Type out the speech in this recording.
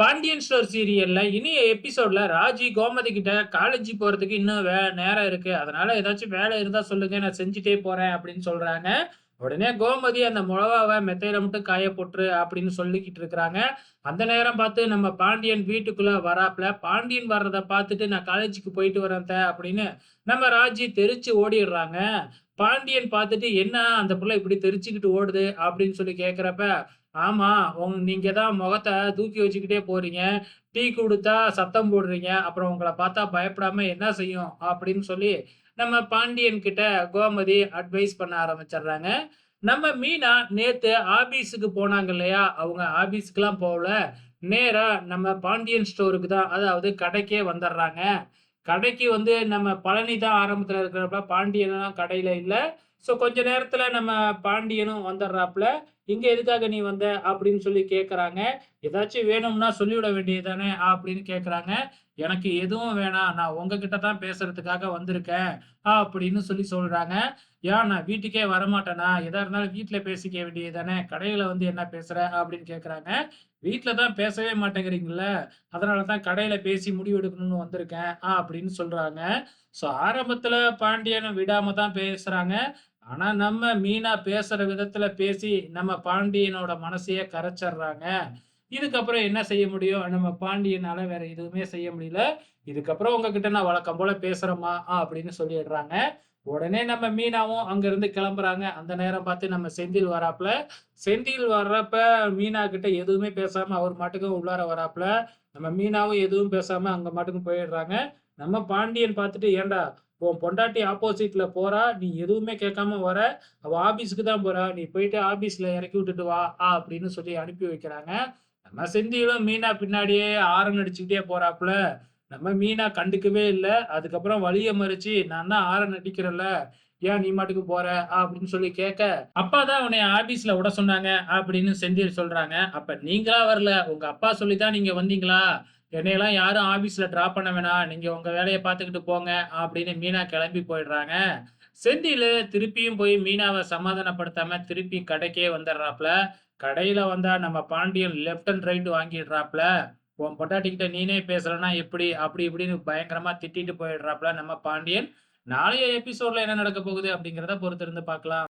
Pandian store சீரியல்ல இனிய எபிசோட்ல ராஜி கோமதி கிட்ட காலேஜ் போறதுக்கு இன்னும் நேரம் இருக்கு. அதனால ஏதாச்சும் வேலை இருந்தா சொல்லுங்க. நான் செஞ்சுட்டே போறேன் அப்படின்னு சொல்றாங்க. உடனே கோமதி அந்த மொளகாவ மெத்தையில மட்டும் காய போட்டுரு அப்படின்னு சொல்லிக்கிட்டு இருக்கிறாங்க. அந்த நேரம் பார்த்து நம்ம பாண்டியன் வீட்டுக்குள்ள வராப்ல. பாண்டியன் வர்றத பார்த்துட்டு நான் காலேஜுக்கு போயிட்டு வரேன் அப்படின்னு நம்ம ராஜி தெரிச்சு ஓடிடுறாங்க. பாண்டியன் பார்த்துட்டு என்ன அந்த புள்ள இப்படி தெரிச்சுக்கிட்டு ஓடுது அப்படின்னு சொல்லி கேட்கிறப்ப, ஆமா. நீங்க தான் முகத்த தூக்கி வச்சுக்கிட்டே போறீங்க. டீ குடுத்தா சத்தம் போடுறீங்க. அப்புறம் உங்கள பார்த்தா பயப்படாம என்ன செய்யும்? அப்படின்னு சொல்லி நம்ம பாண்டியன் கிட்ட கோமதி அட்வைஸ் பண்ண ஆரம்பிச்சர்றாங்க. நம்ம மீனா நேத்து ஆபீஸுக்கு போனாங்க இல்லையா? அவங்க ஆபீஸ்க்குலாம் போகல. நேரா நம்ம பாண்டியன் ஸ்டோருக்கு தான் அதாவது கடைக்கே வந்துர்றாங்க. கடைக்கு வந்து நம்ம பழனி தான் ஆரம்பத்துல இருக்கிறப்ப பாண்டியன்லாம் கடையில இல்ல. ஸோ கொஞ்ச நேரத்துல நம்ம பாண்டியனும் வந்துடுறாப்புல. "இங்க எதுக்காக நீ வந்த?" அப்படின்னு சொல்லி கேட்கறாங்க. "ஏதாச்சும் வேணும்னா சொல்லிவிட வேண்டியது தானே?" அப்படின்னு கேட்கறாங்க. "எனக்கு எதுவும் வேணாம். நான் உங்ககிட்ட தான் பேசுறதுக்காக வந்திருக்கேன்." அப்படின்னு சொல்லி சொல்றாங்க. "ஏன் நான் வீட்டுக்கே வரமாட்டேனா? எதா இருந்தாலும் வீட்ல பேசிக்க வேண்டியது தானே? கடையில வந்து என்ன பேசுற?" அப்படின்னு கேட்கறாங்க. "வீட்ல தான் பேசவே மாட்டேங்கிறீங்கல்ல. அதனால தான் கடையில பேசி முடிவெடுக்கணும்னு வந்திருக்கேன்." அப்படின்னு சொல்றாங்க. ஸோ ஆரம்பத்துல பாண்டியன விடாம தான் பேசுறாங்க. ஆனா நம்ம மீனா பேசுற விதத்துல பேசி நம்ம பாண்டியனோட மனசையே கரைச்சர்றாங்க. இதுக்கப்புறம் என்ன செய்ய முடியும்? நம்ம பாண்டியனால வேற எதுவுமே செய்ய முடியல. இதுக்கப்புறம் உங்ககிட்ட நான் வழக்கம் போல பேசுறேன்மா அப்படின்னு சொல்லிடுறாங்க. உடனே நம்ம மீனாவும் அங்கிருந்து கிளம்புறாங்க. அந்த நேரம் பார்த்து நம்ம செந்தில் வராப்புல. செந்தில் வர்றப்ப மீனா கிட்ட எதுவுமே பேசாம அவர் மாட்டுக்கு உள்ளார வராப்புல. நம்ம மீனாவும் எதுவும் பேசாம அங்க மாட்டுக்கு போயிடுறாங்க. நம்ம பாண்டியன் பார்த்துட்டு, "ஏன்டா உன் பொண்டாட்டி ஆப்போசிட்ல போறா. நீ எதுவுமே கேட்காம வர. அவ ஆபீஸ்க்கு தான் போறா. நீ போயிட்டு ஆபீஸ்ல இறக்கி விட்டுட்டு வா" அப்படின்னு சொல்லி அனுப்பி வைக்கிறாங்க. நம்ம செந்திலும் மீனா பின்னாடியே ஹாரன் அடிச்சுக்கிட்டே போறாப்புல. நம்ம மீனா கண்டுக்கவே இல்ல. அதுக்கப்புறம் வழிய மறிச்சு, "நான் தான் ஹாரன் அடிக்கிறேன்ல, ஏன் நீ பாட்டுக்கு போற?" அப்படின்னு சொல்லி கேட்க, "அப்பா தான் உன்னைய ஆபீஸ்ல விட சொன்னாங்க" அப்படின்னு செந்தில் சொல்றாங்க. "அப்ப நீங்களா வரல. உங்க அப்பா சொல்லி தான் நீங்க வந்தீங்களா? என்னையெல்லாம் யாரும் ஆபீஸ்ல டிராப் பண்ண வேணாம். நீங்க உங்க வேலைய பார்த்துக்கிட்டு போங்க" அப்படின்னு மீனா கிளம்பி போயிடுறாங்க. செந்திலு திருப்பியும் போய் மீனாவ சமாதானப்படுத்தாம திருப்பி கடைக்கே வந்துடுறாப்புல. கடையில வந்தா நம்ம பாண்டியன் லெஃப்ட் அண்ட் ரைட் வாங்கிடுறாப்புல. "உன் பொண்டாட்டிகிட்ட நீனே பேசலன்னா எப்படி?" அப்படி இப்படின்னு பயங்கரமா திட்டிட்டு போயிடுறாப்புல நம்ம பாண்டியன். நாளைய எபிசோட்ல என்ன நடக்கப் போகுது அப்படிங்கிறத பொறுத்திருந்து பார்க்கலாம்.